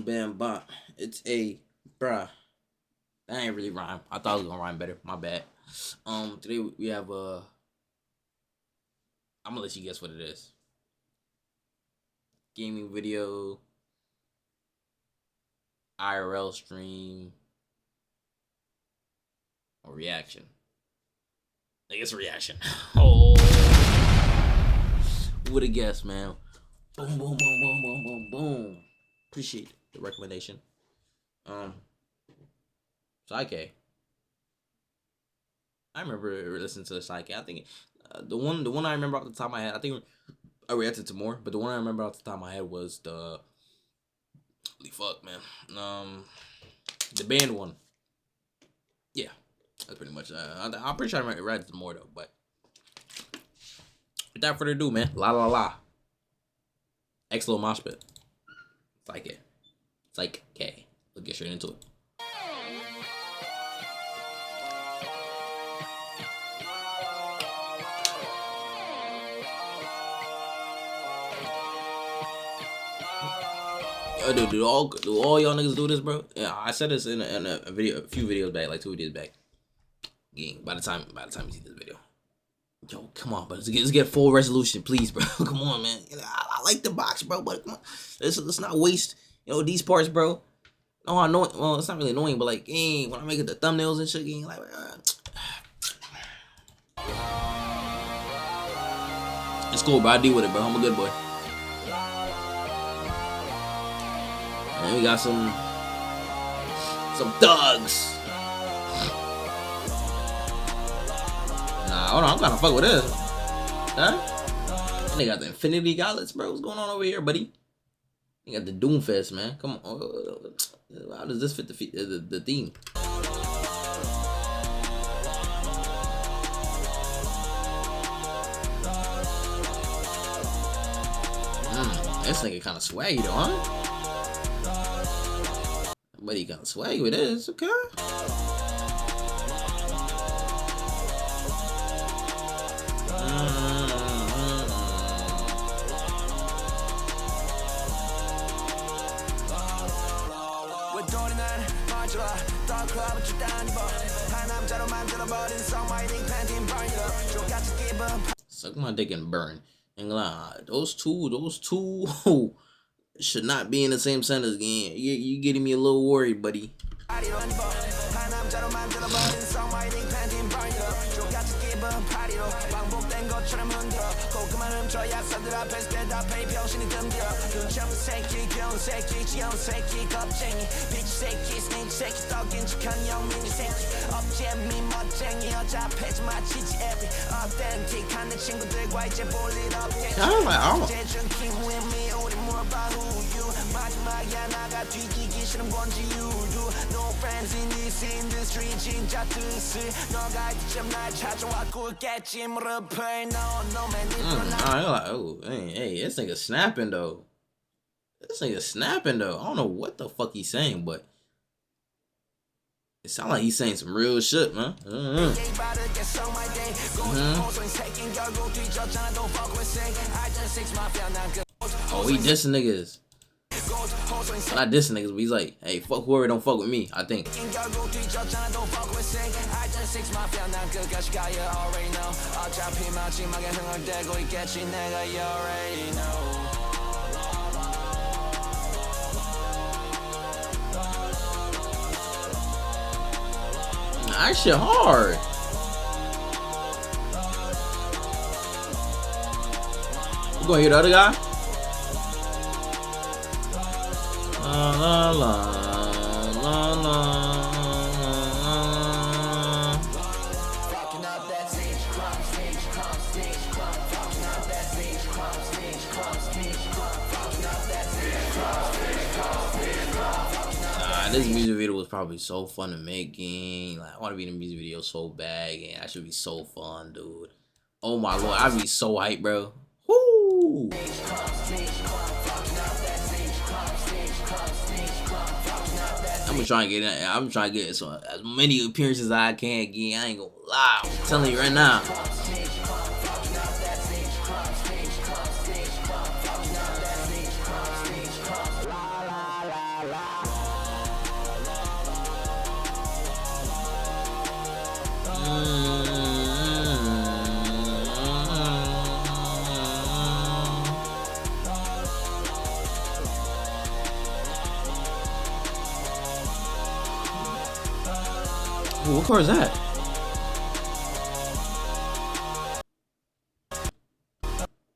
bam bop. It's a bruh. That ain't really rhyme. I thought it was gonna rhyme better. My bad. Today we have I'm gonna let you guess what it is. Gaming video, IRL stream, or reaction. I guess reaction. Oh, who would have guessed, man? Boom, boom, boom, boom, boom, boom, boom. Appreciate the recommendation. Sik-K. I remember listening to the Sik-K. I think the one I remember off the top of my head. I think I reacted to more, but the one I remember off the top of my head was the holy fuck, man. The band one. Yeah, that's pretty much. I'm pretty sure I reacted to more though, but without further ado, man. La la la. X-Low Moshpit. Sik-K. Sik-K. Let's get straight into it. Yo, do all y'all niggas do this, bro? Yeah, I said this in a video, a few videos back, like 2 videos back. Gang, by the time you see this video. Yo, come on, but let's get full resolution, please, bro. Come on, man. I like the box, bro, but come on. Let's not waste, these parts, bro. No, annoying. Well, it's not really annoying, but like, gang, when I make it the thumbnails and shit, gang, like, it's cool, bro. I deal with it, bro. I'm a good boy. And we got some thugs. Nah, hold on, I'm trying to fuck with this. Huh? And they got the Infinity Gauntlets, bro. What's going on over here, buddy? You got the Doomfest, man. Come on. How does this fit the theme? This nigga kind of swaggy though, huh? But he kind of swaggy with this, okay? Suck my dick and burn. And those two should not be in the same sentence again. You getting me a little worried, buddy. Hey, this nigga snapping though. I don't know what the fuck he's saying, but it sounds like he's saying some real shit, man. Oh, he dissing niggas. Not dissing niggas, but he's like, hey, fuck whoever don't fuck with me, I think. That shit hard. You gonna hear the other guy? La la la la la. This music video was probably so fun to make, gang. Like, I want to be in a music video so bad, gang. That should be so fun, dude. Oh my lord, I'd be so hyped, bro. Woo! I'm trying to get so as many appearances as I can, gang. I ain't gonna lie. I'm telling you right now. Ooh, what car is that?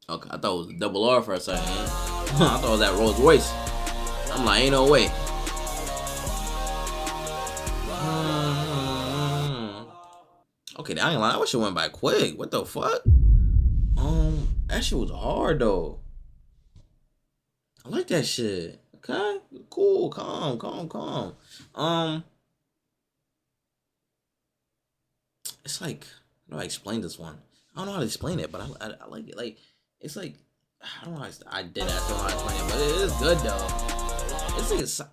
Okay, I thought it was a double R for a second. I thought it was that Rolls Royce. I'm like, ain't no way. Okay, I ain't lying. I wish it went by quick. What the fuck? That shit was hard though. I like that shit. Okay, cool, calm. It's like, how do I explain this one? I don't know how to explain it, but I like it. Like, it's like, I don't know how I did that. I don't know how to explain it, but it is good though.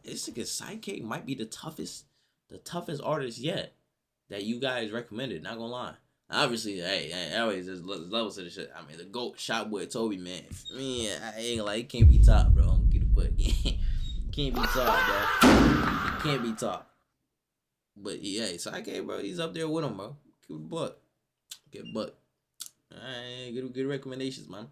It's like a Sik-K might be the toughest artist yet that you guys recommended. Not gonna lie. Obviously, hey, always there's levels to the shit. I mean, the GOAT shot boy Toby, man. I mean, I ain't like, it can't be top, bro. I'm gonna get it, can't be top, bro. It can't be top. But yeah, Sik-K, bro, he's up there with him, bro. Give a buck. Get a buck. Alright, good recommendations, man.